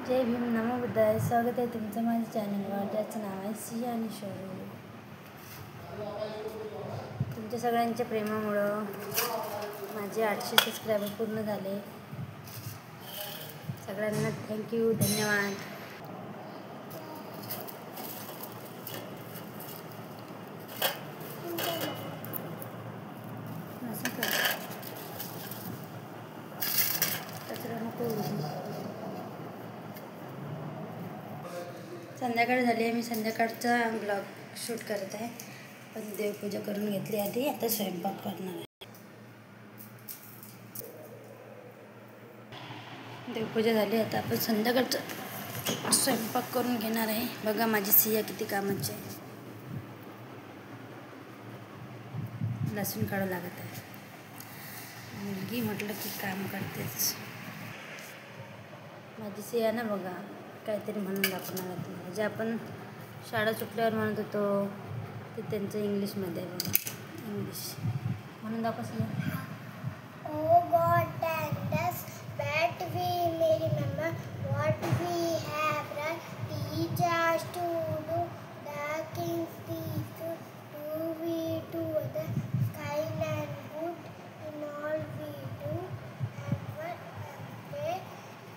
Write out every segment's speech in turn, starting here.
जय भीम, नमो बुद्धाय. स्वागत आहे तुमचं माझ्या चॅनलवर, ज्याचं नाव आहे सिया आणि शोरू. तुमच्या सगळ्यांच्या प्रेमामुळं माझे 800 सबस्क्रायबर पूर्ण झाले. सगळ्यांना थँक्यू, धन्यवाद. असं कर, कचरा नको. संध्याकाळ झाली आहे. मी संध्याकाळचा ब्लॉग शूट करत आहे. पण देवपूजा करून घेतली आधी. आता स्वयंपाक करणार आहे. देवपूजा झाली, आता आपण संध्याकाळचं स्वयंपाक करून घेणार आहे. बघा माझी सिया किती कामाची आहे. लसूण काढावं लागत आहे. मुलगी म्हटलं की काम करतेच. माझी सिया ना बघा काहीतरी म्हणून दाखवणार आहे तुम्हाला. जे आपण शाळा सुटल्यावर म्हणत होतो ते त्यांचं इंग्लिशमध्ये आहे बघा. इंग्लिश म्हणून दाखव Siya. Oh God, tell us that we may remember what we have done. Teach us to do the King's deeds. Do we do the kind and good in all we do, and pray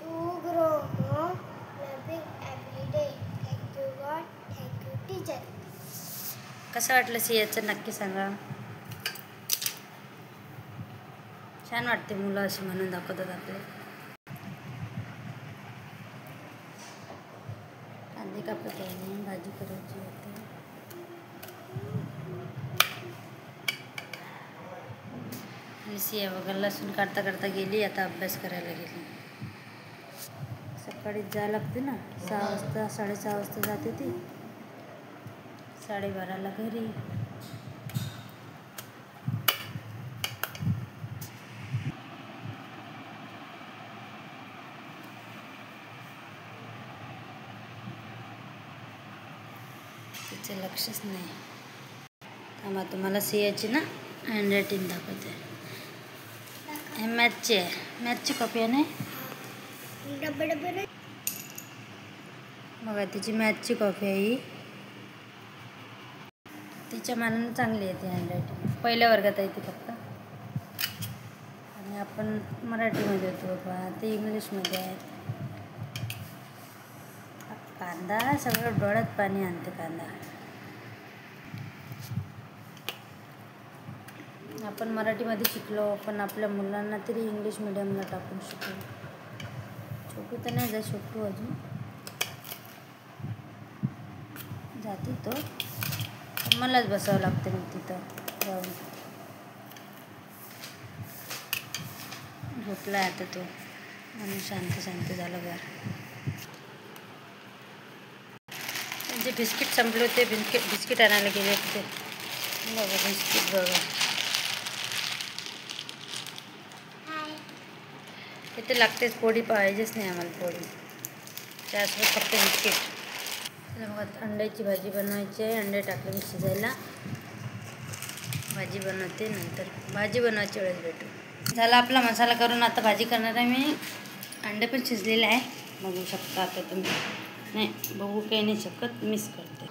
to grow more loving every day. Thank you God, thank you teacher. कसं वाटलं सियाचं नक्की सांगा. छान वाटते मुलं अशी म्हणून दाखवतात आपले. कांदे कापत आहे, भाजी करायची होती. आणि सिया बघा लसूण काढता काढता गेली. आता अभ्यास करायला गेली. सकाळीच जावं लागते ना, 6 वाजता 6:30 वाजता जाते ती. 12:30ला घरी. तिचं लक्षच नाही. थांबा तुम्हाला सियाची ना हँडरायटिंग दाखवते. हे मॅथची आहे. मॅथची कॉपी आहे ना. बघा तिची मॅथची कॉपी आहे ही. तिच्या मानानं चांगली आहे ती हँडरायटिंग. पहिल्या वर्गात आहे ती फक्त. आणि आपण मराठीमध्ये होतो बाबा, ते इंग्लिशमध्ये आहे. कांदा सगळं डोळ्यात पाणी आणते कांदा. आपण मराठीमध्ये शिकलो, पण आपल्या मुलांना तरी इंग्लिश मिडियमला टाकून शिकलो. छोटू तर नाही जा, छोटू अजून जाते तो. पण मलाच बसावं लागतं मग तिथं जाऊन. झोपला आहे आता तो, म्हणून शांत शांत झालं घर. त्यांचे बिस्किट संपले होते. बिस्किट आणायला गेले होते. बघा बिस्किट बघा. इथे लागतेच. पोळी पाहिजेच नाही आम्हाला. पोळी त्यासोबत फक्त बिस्किट. बघा अंड्याची भाजी बनवायची आहे. अंडे टाकले मी शिजायला. भाजी बनवते, नंतर भाजी बनवायची वेळेस भेटू. झाला आपला मसाला करून. आता भाजी करणार आहे मी. अंडे पण शिजलेले आहे, बघू शकता आता तुम्ही. नाही बघू काही नाही शकत, मिस करते.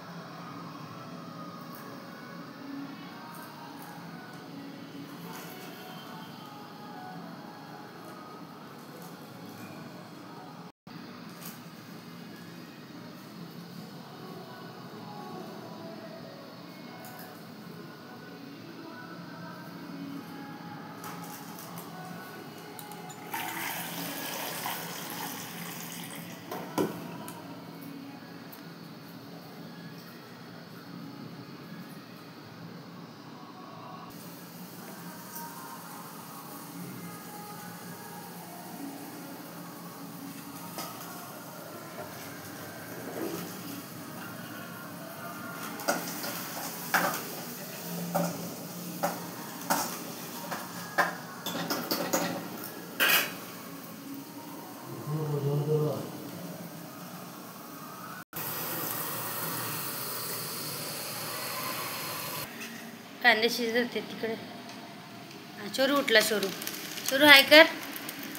कांदे शिजत होते तिकडे. शोरू उठला. शोरू हाय कर.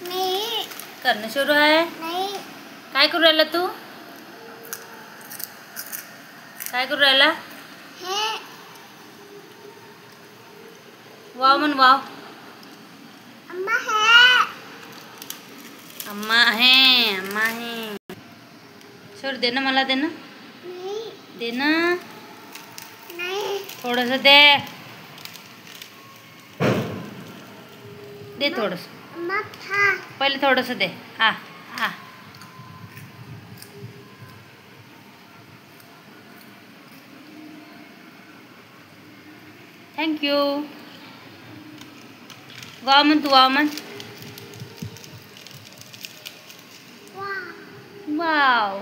नाही कर ना. शोरू आहे नाही. काय काय करू राहिला तू? काय करू राहिला? हे वाव म्हण वाव. अम्मा है. अम्मा आहे, अम्मा आहे. सोड दे ना, मला दे ना. नहीं दे ना, नहीं. थोडंसं दे. दे थोडंसं. अम्मा था. पहिले थोडंसं दे. हा हा. थँक्यू. वाव म्हण तू, वाव म्हण. वाह. वाव.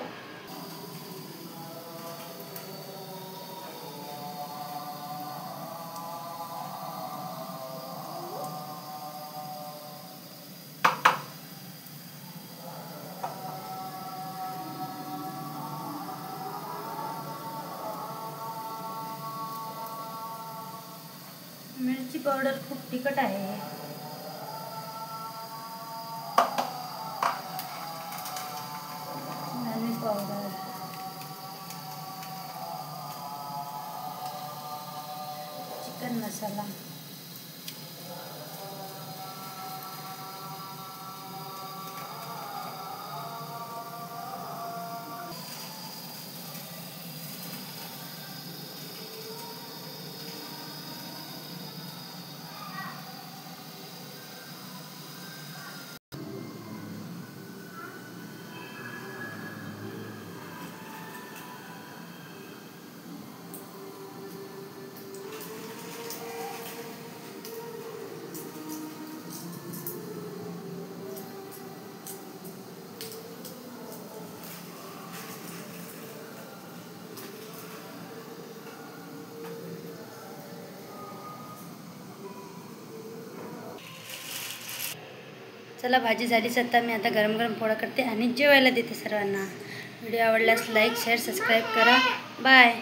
मिरची पावडर खूप तिखट आहे. धने पावडर, चिकन मसाला, चला भाजी झालीच. आता मी आता गरम गरम पोळा करते आणि जेवायला देते सर्वांना. व्हिडिओ आवडल्यास लाईक शेअर सबस्क्राईब करा. बाय.